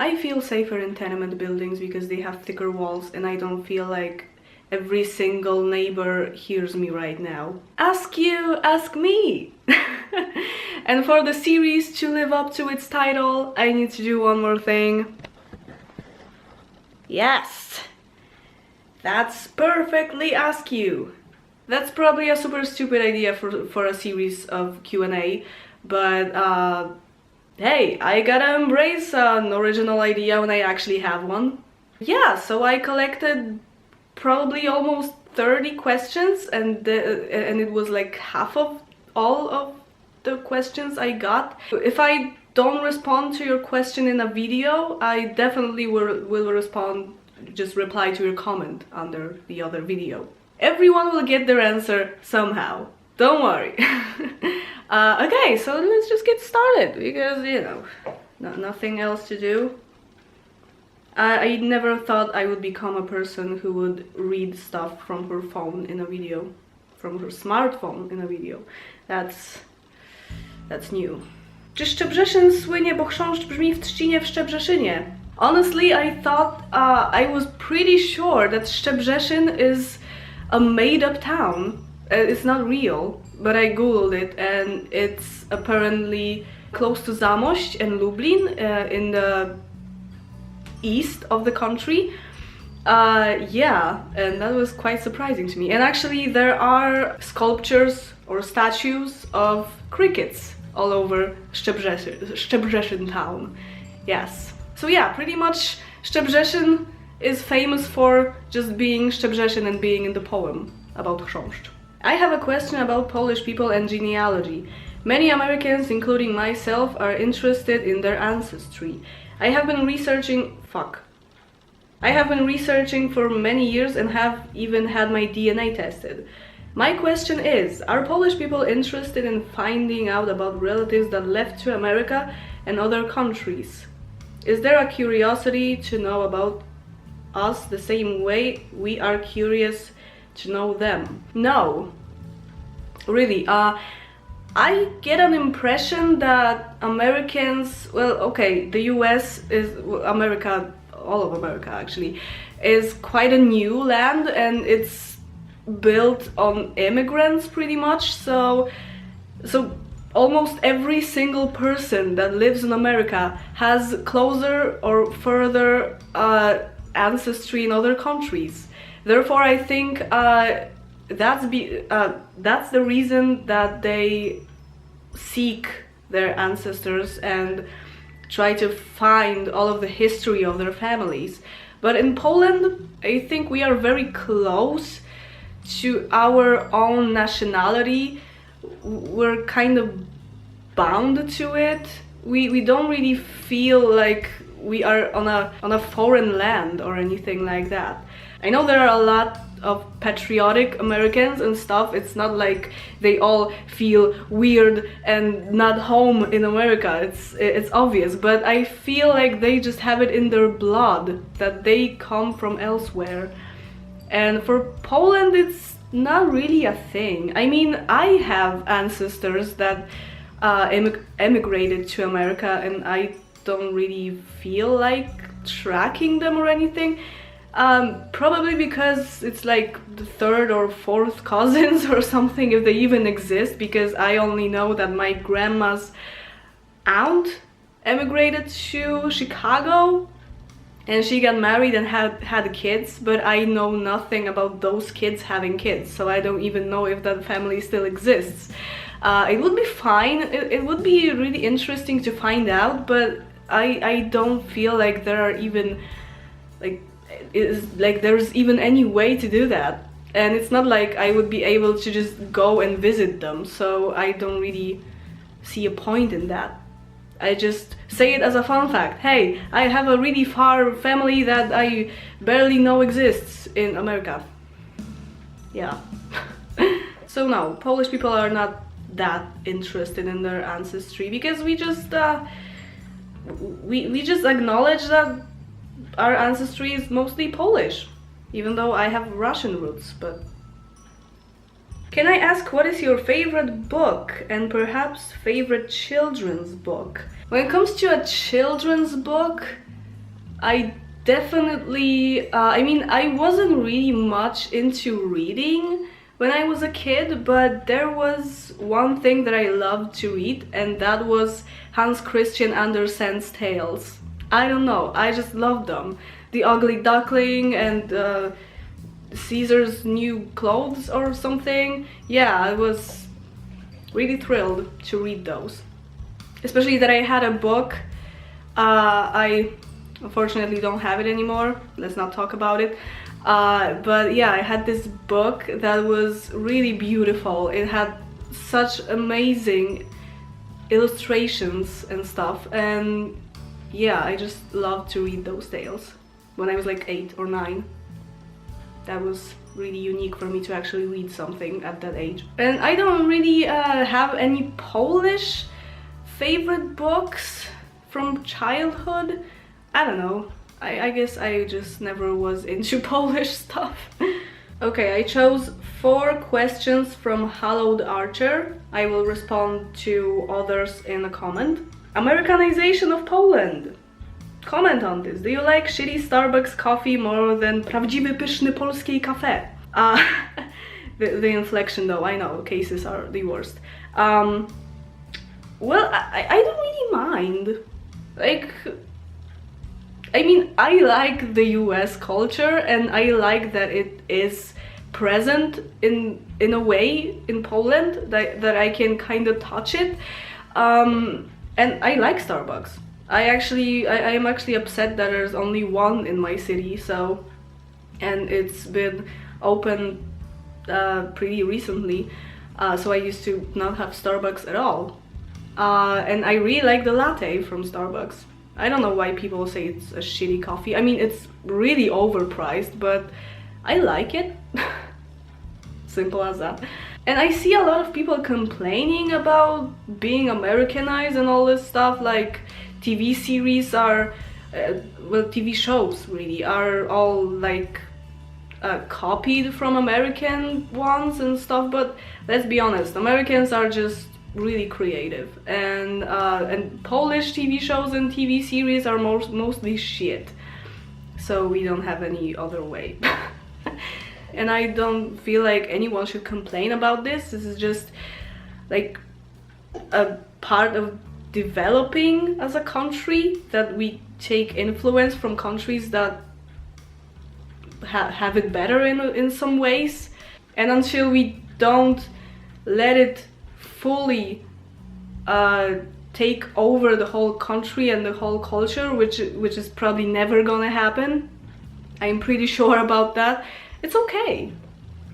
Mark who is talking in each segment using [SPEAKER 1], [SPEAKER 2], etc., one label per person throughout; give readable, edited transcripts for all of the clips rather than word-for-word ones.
[SPEAKER 1] I feel safer in tenement buildings because they have thicker walls and I don't feel like every single neighbor hears me right now. Askew Askme! And for the series to live up to its title, I need to do one more thing. Yes! That's perfectly Askew! That's probably a super stupid idea for a series of Q&A, but hey, I gotta embrace an original idea when I actually have one. Yeah, so I collected probably almost 30 questions and it was like half of all of the questions I got. If I don't respond to your question in a video, I definitely will respond, just reply to your comment under the other video. Everyone will get their answer somehow. Don't worry. Okay, so let's just get started because, you know, nothing else to do. I never thought I would become a person who would read stuff from her phone in a video, from her smartphone in a video. That's new. Czy Szczebrzeszyn słynie, bo chrząszcz brzmi w trzcinie w Szczebrzeszynie? Honestly, I thought, I was pretty sure that Szczebrzeszyn is a made-up town. It's not real, but I googled it and it's apparently close to Zamość and Lublin in the east of the country. Yeah, and that was quite surprising to me. And actually there are sculptures or statues of crickets all over Szczebrzeszyn town. Yes. So yeah, pretty much Szczebrzeszyn is famous for just being Szczebrzeszyn and being in the poem about chrząszcz. I have a question about Polish people and genealogy. Many Americans, including myself, are interested in their ancestry. I have been researching for many years and have even had my DNA tested. My question is, are Polish people interested in finding out about relatives that left to America and other countries? Is there a curiosity to know about us the same way we are curious to know them? No. Really, I get an impression that Americans, well, okay, the US is, America, all of America actually, is quite a new land and it's built on immigrants pretty much, so almost every single person that lives in America has closer or further ancestry in other countries. Therefore, I think that's the reason that they seek their ancestors and try to find all of the history of their families. But in Poland, I think we are very close to our own nationality. We're kind of bound to it. We don't really feel like we are on a foreign land or anything like that. I know there are a lot of patriotic Americans and stuff. It's not like they all feel weird and not home in America. It's obvious, but I feel like they just have it in their blood that they come from elsewhere. And for Poland, it's not really a thing. I mean, I have ancestors that emigrated to America and I don't really feel like tracking them or anything. Probably because it's like the third or fourth cousins or something, if they even exist, because I only know that my grandma's aunt emigrated to Chicago and she got married and had kids, but I know nothing about those kids having kids, so I don't even know if that family still exists. It would be fine, it would be really interesting to find out, but I don't feel like there are even there's even any way to do that, and it's not like I would be able to just go and visit them, so I don't really see a point in that. I just say it as a fun fact. Hey, I have a really far family that I barely know exists in America. Yeah. So no, Polish people are not that interested in their ancestry because we just acknowledge that our ancestry is mostly Polish, even though I have Russian roots, but... Can I ask what is your favorite book and perhaps favorite children's book? When it comes to a children's book, I definitely, I mean, I wasn't really much into reading when I was a kid, but there was one thing that I loved to read, and that was Hans Christian Andersen's tales. I don't know, I just loved them. The Ugly Duckling and Caesar's New Clothes or something. Yeah, I was really thrilled to read those. Especially that I had a book. I unfortunately don't have it anymore. Let's not talk about it. But yeah, I had this book that was really beautiful. It had such amazing illustrations and stuff, and yeah, I just loved to read those tales when I was like 8 or 9. That was really unique for me to actually read something at that age. And I don't really have any Polish favorite books from childhood. I don't know. I guess I just never was into Polish stuff. Okay, I chose 4 questions from Hallowed Archer. I will respond to others in a comment. Americanization of Poland. Comment on this. Do you like shitty Starbucks coffee more than prawdziwy pyszny polskie kafe? The inflection though, I know, cases are the worst. Well, I don't really mind. Like, I mean, I like the US culture, and I like that it is present in a way in Poland that I can kind of touch it. And I like Starbucks. I am actually upset that there's only one in my city, so, and it's been open pretty recently, so I used to not have Starbucks at all. And I really like the latte from Starbucks. I don't know why people say it's a shitty coffee. I mean, it's really overpriced, but I like it. Simple as that. And I see a lot of people complaining about being Americanized and all this stuff, like TV series are, well, TV shows really are all like copied from American ones and stuff, but let's be honest, Americans are just really creative, and Polish TV shows and TV series are mostly shit, so we don't have any other way. And I don't feel like anyone should complain about this. This is just like a part of developing as a country, that we take influence from countries that have it better in some ways, and until we don't let it fully take over the whole country and the whole culture, which is probably never gonna happen, I'm pretty sure about that, it's okay.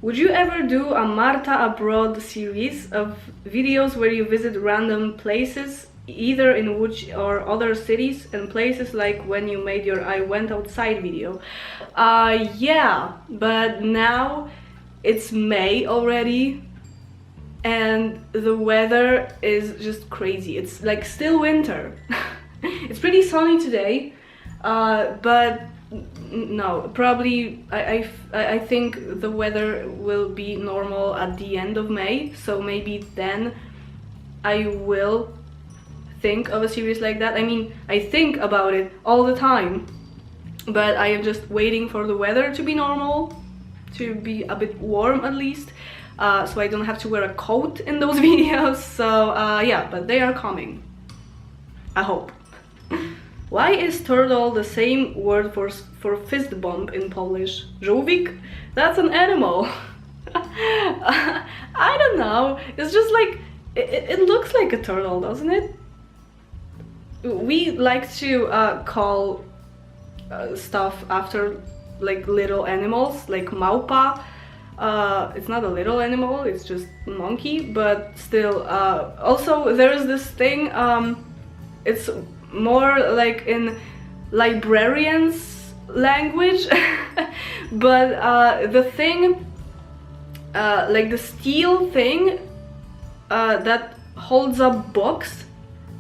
[SPEAKER 1] Would you ever do a Marta Abroad series of videos where you visit random places, either in Łódź or other cities and places, like when you made your I went outside video? Yeah, but now it's May already, and the weather is just crazy. It's like still winter. It's pretty sunny today, but no, probably I think the weather will be normal at the end of May, so maybe then I will think of a series like that. I mean, I think about it all the time, but I am just waiting for the weather to be normal, to be a bit warm at least, so I don't have to wear a coat in those videos. So yeah, but they are coming, I hope. Why is turtle the same word for fist bump in Polish? Żółwik? That's an animal. I don't know, it's just like, it looks like a turtle, doesn't it? We like to call stuff after like little animals, like małpa. It's not a little animal, it's just monkey, but still. Also, there's this thing, it's more like in librarians' language, but the thing, like the steel thing that holds up books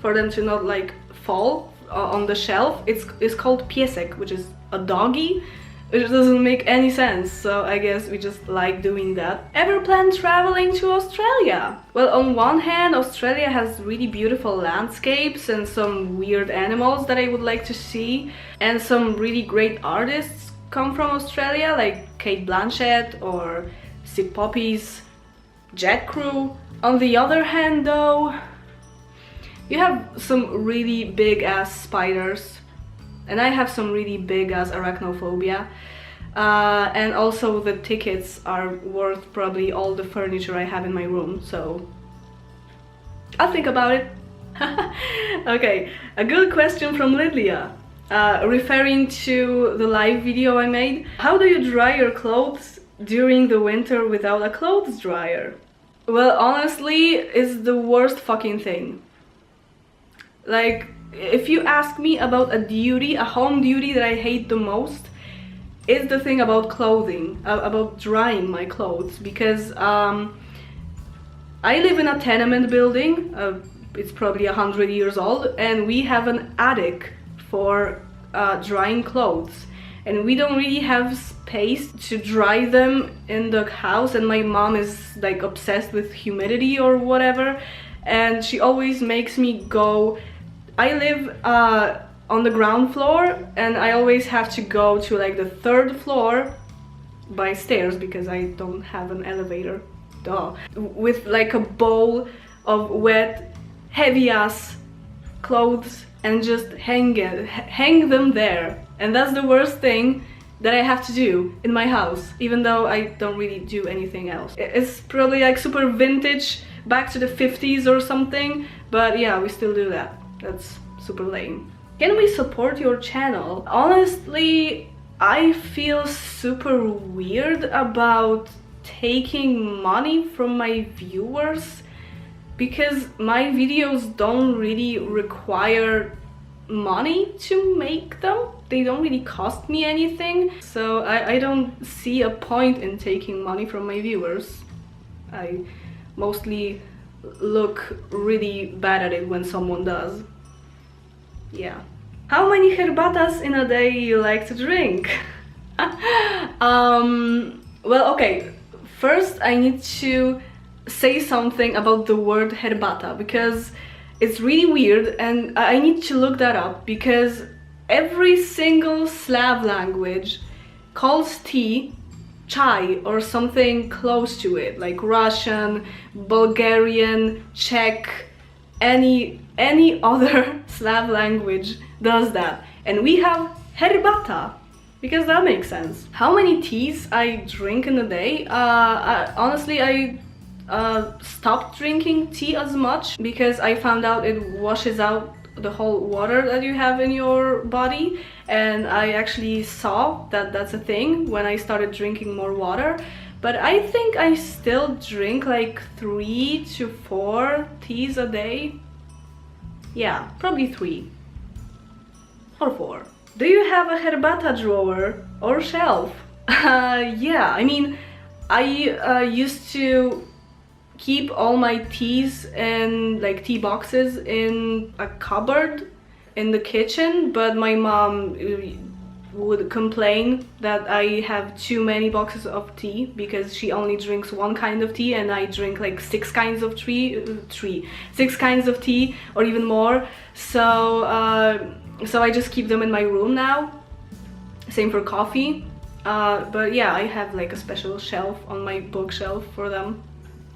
[SPEAKER 1] for them to not like fall on the shelf, it's called piesek, which is a doggy, which doesn't make any sense, so I guess we just like doing that. Ever planned traveling to Australia? Well, on one hand, Australia has really beautiful landscapes and some weird animals that I would like to see, and some really great artists come from Australia, like Kate Blanchett or Sid Poppy's Jet Crew. On the other hand though, you have some really big ass spiders, and I have some really big ass arachnophobia, and also the tickets are worth probably all the furniture I have in my room, so I'll think about it. Okay, a good question from Lydia, referring to the live video I made. How do you dry your clothes during the winter without a clothes dryer? Well, honestly, it's the worst fucking thing. Like, if you ask me about a duty, a home duty that I hate the most, it's the thing about clothing, about drying my clothes, because I live in a tenement building, it's probably 100 years old, and we have an attic for drying clothes, and we don't really have space to dry them in the house, and my mom is like obsessed with humidity or whatever, and she always makes me go. I live on the ground floor, and I always have to go to like the 3rd floor by stairs because I don't have an elevator, duh, with like a bowl of wet, heavy ass clothes and just hang them there. And that's the worst thing that I have to do in my house, even though I don't really do anything else. It's probably like super vintage, back to the 50s or something, but yeah, we still do that. That's super lame. Can we support your channel? Honestly, I feel super weird about taking money from my viewers because my videos don't really require money to make them. They don't really cost me anything, so I don't see a point in taking money from my viewers. I mostly look really bad at it when someone does. Yeah. How many herbatas in a day you like to drink? Well, okay, first I need to say something about the word herbata because it's really weird and I need to look that up because every single Slav language calls tea chai or something close to it, like Russian, Bulgarian, Czech, any other Slav language does that. And we have herbata because that makes sense. How many teas I drink in a day? Honestly, I stopped drinking tea as much because I found out it washes out the whole water that you have in your body, and I actually saw that that's a thing when I started drinking more water. But I think I still drink like 3 to 4 teas a day. Yeah, probably 3 or 4. Do you have a herbata drawer or shelf? Yeah, I mean, I used to keep all my teas and like tea boxes in a cupboard in the kitchen, but my mom would complain that I have too many boxes of tea because she only drinks one kind of tea and I drink like 6 kinds of 6 kinds of tea or even more. So I just keep them in my room now. Same for coffee. But yeah, I have like a special shelf on my bookshelf for them.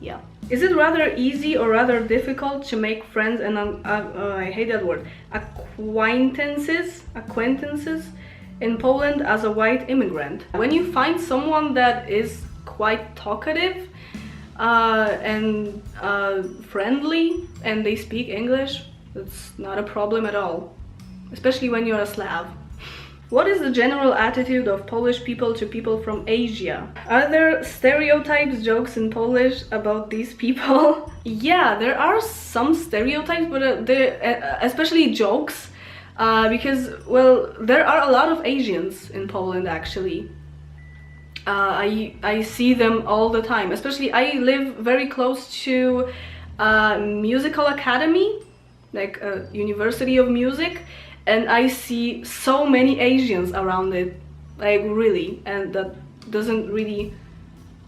[SPEAKER 1] Yeah. Is it rather easy or rather difficult to make friends and I hate that word, acquaintances in Poland as a white immigrant? When you find someone that is quite talkative and friendly and they speak English, it's not a problem at all, especially when you're a Slav. What is the general attitude of Polish people to people from Asia? Are there stereotypes, jokes in Polish about these people? Yeah, there are some stereotypes, but especially jokes, because, well, there are a lot of Asians in Poland actually. I see them all the time, especially I live very close to a musical academy, like a university of music, and I see so many Asians around it. like really, and that doesn't really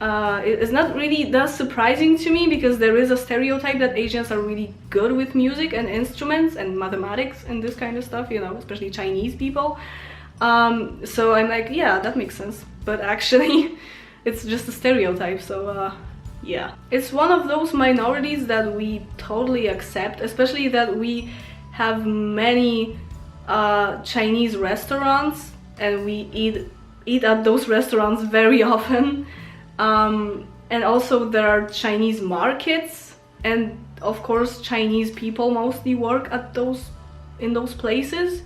[SPEAKER 1] it's not really that surprising to me, because there is a stereotype that Asians are really good with music and instruments and mathematics and this kind of stuff, you know, especially Chinese people. So I'm like, yeah, that makes sense, but actually it's just a stereotype. So yeah, it's one of those minorities that we totally accept, especially that we have many Chinese restaurants and we eat at those restaurants very often. And also there are Chinese markets, and of course Chinese people mostly work at in those places.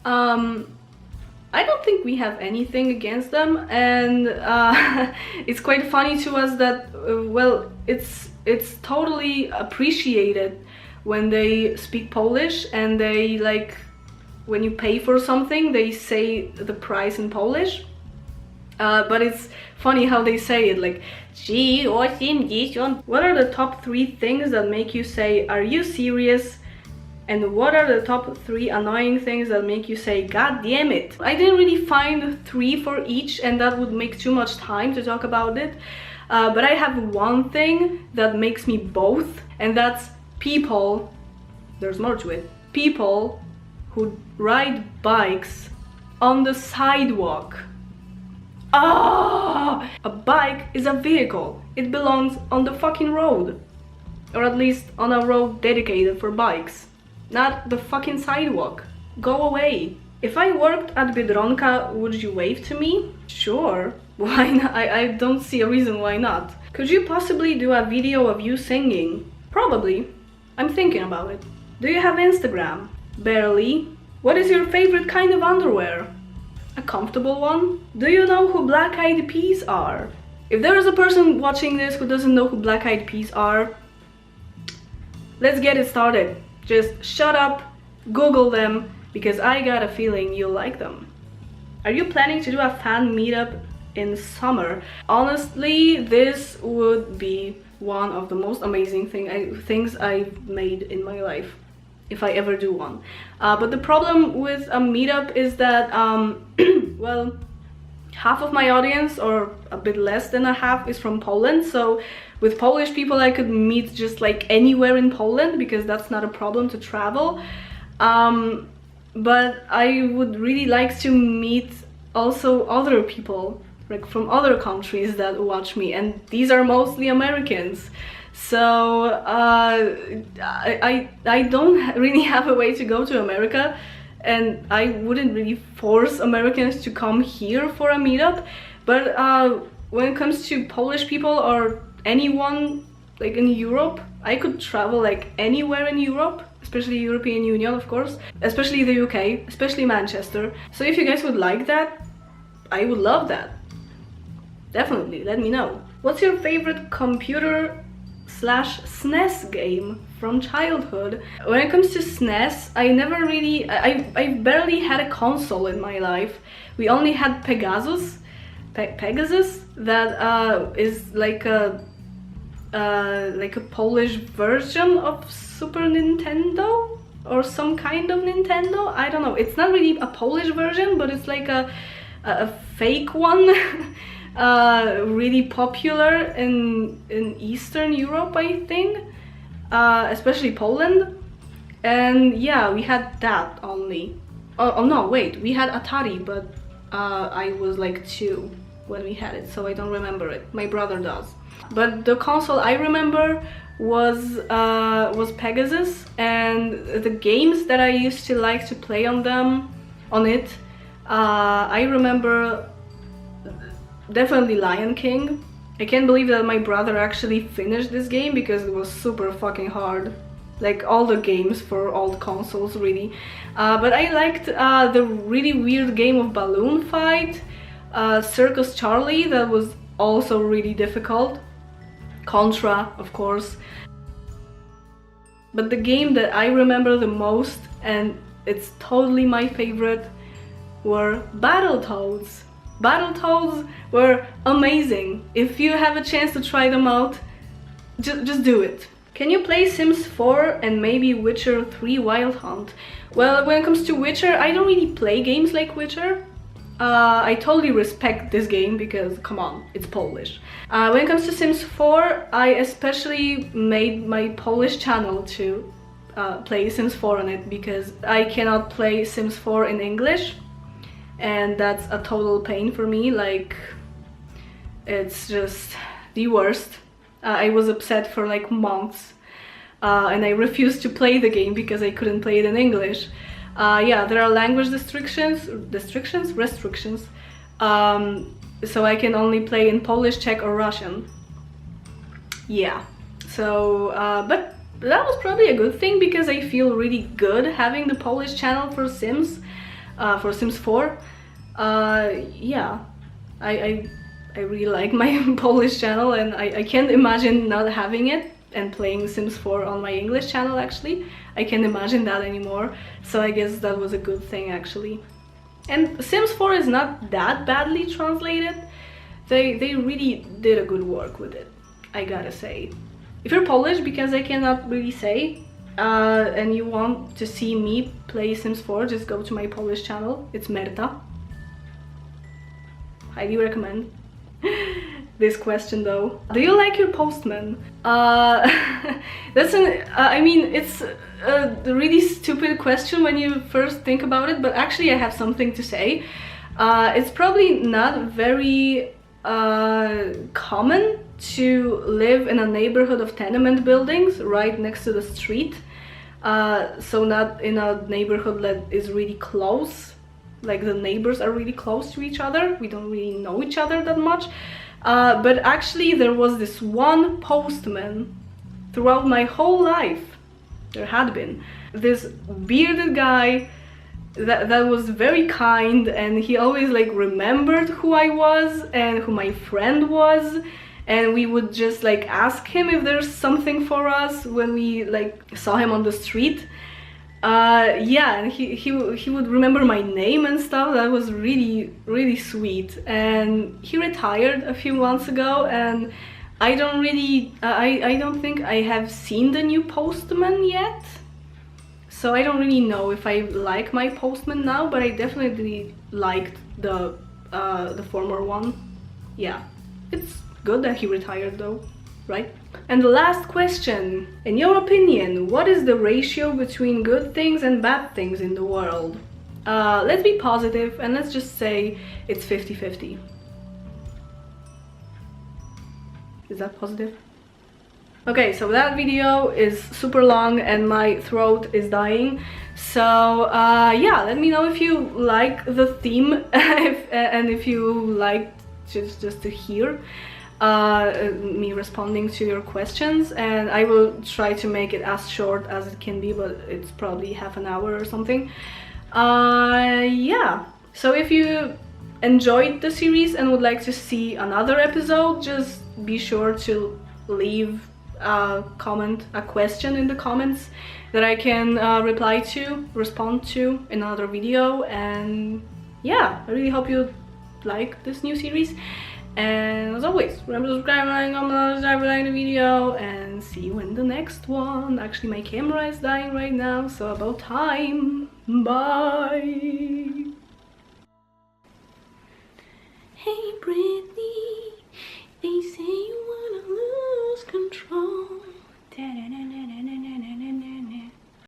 [SPEAKER 1] I don't think we have anything against them, and it's quite funny to us that well, it's totally appreciated when they speak Polish, and they like, when you pay for something they say the price in Polish. But it's funny how they say it, like, gee, 80. What are the top 3 things that make you say, are you serious? And what are the top 3 annoying things that make you say, god damn it? I didn't really find 3 for each, and that would make too much time to talk about it. But I have one thing that makes me both, and that's people, there's more to it, people who ride bikes on the sidewalk. Ah! A bike is a vehicle. It belongs on the fucking road. Or at least on a road dedicated for bikes. Not the fucking sidewalk. Go away. If I worked at Biedronka, would you wave to me? Sure. Why not? I don't see a reason why not. Could you possibly do a video of you singing? Probably. I'm thinking about it. Do you have Instagram? Barely. What is your favorite kind of underwear? A comfortable one? Do you know who Black Eyed Peas are? If there is a person watching this who doesn't know who Black Eyed Peas are, let's get it started. Just shut up, Google them, because I got a feeling you'll like them. Are you planning to do a fan meetup in summer? Honestly, this would be one of the most amazing things I've made in my life, if I ever do one. But the problem with a meetup is that, well, half of my audience, or a bit less than a half, is from Poland. So with Polish people I could meet just like anywhere in Poland, because that's not a problem to travel. But I would really like to meet also other people, like from other countries that watch me, and these are mostly Americans. So I don't really have a way to go to America, and I wouldn't really force Americans to come here for a meetup. But when it comes to Polish people or anyone like in Europe, I could travel like anywhere in Europe, especially European Union, of course, especially the UK, especially Manchester. So if you guys would like that, I would love that. Definitely, let me know. What's your favorite computer/SNES game from childhood? When it comes to SNES, I never really, I barely had a console in my life. We only had Pegasus, that is like a Polish version of Super Nintendo or some kind of Nintendo. I don't know. It's not really a Polish version, but it's like a fake one. Really popular in Eastern Europe, I think, especially Poland. And yeah, we had that only. Oh no, wait, we had Atari, but I was like 2 when we had it, so I don't remember it. My brother does. But the console I remember was Pegasus, and the games that I used to like to play on it, I remember definitely Lion King. I can't believe that my brother actually finished this game, because it was super fucking hard. Like all the games for old consoles, really. But I liked the really weird game of Balloon Fight, Circus Charlie, that was also really difficult. Contra, of course. But the game that I remember the most, and it's totally my favorite, were Battletoads. Battletoads were amazing. If you have a chance to try them out, just do it. Can you play Sims 4 and maybe Witcher 3 Wild Hunt? Well, when it comes to Witcher, I don't really play games like Witcher. I totally respect this game because, come on, it's Polish. When it comes to Sims 4, I especially made my Polish channel to play Sims 4 on it because I cannot play Sims 4 in English, and that's a total pain for me. Like, it's just the worst. I was upset for like months, and I refused to play the game because I couldn't play it in English. Yeah, there are language restrictions, so I can only play in Polish, Czech or Russian. Yeah, so, but that was probably a good thing because I feel really good having the Polish channel for Sims 4. Yeah, I really like my Polish channel, and I can't imagine not having it and playing Sims 4 on my English channel. Actually, I can't imagine that anymore, so I guess that was a good thing actually. And Sims 4 is not that badly translated. They really did a good work with it, I gotta say. If you're Polish, because I cannot really say, and you want to see me play Sims 4, just go to my Polish channel. It's Marta. Highly recommend. This question though, do you like your postman? That's an I mean, it's a really stupid question when you first think about it, but actually I have something to say. It's probably not very common to live in a neighborhood of tenement buildings right next to the street, so not in a neighborhood that is really close, like the neighbors are really close to each other. We don't really know each other that much. But actually there was this one postman throughout my whole life. There had been this bearded guy that was very kind, and he always like remembered who I was and who my friend was, and we would just like ask him if there's something for us when we like saw him on the street. Yeah, and he would remember my name and stuff. That was really sweet. And he retired a few months ago, and I don't really I don't think I have seen the new postman yet, so I don't really know if I like my postman now, but I definitely liked the former one. Yeah, it's good that he retired though, right? And the last question, in your opinion, what is the ratio between good things and bad things in the world? Let's be positive and let's just say it's 50-50. Is that positive? Okay, so that video is super long and my throat is dying. So yeah, let me know if you like the theme and if you liked just to hear me responding to your questions, and I will try to make it as short as it can be, but it's probably half an hour or something. Yeah, so if you enjoyed the series and would like to see another episode, just be sure to leave a comment, a question in the comments that I can respond to in another video. And yeah, I really hope you like this new series. And as always, remember to subscribe, like, comment, like the video, and see you in the next one. Actually, my camera is dying right now, so about time. Bye. Hey, Brittany.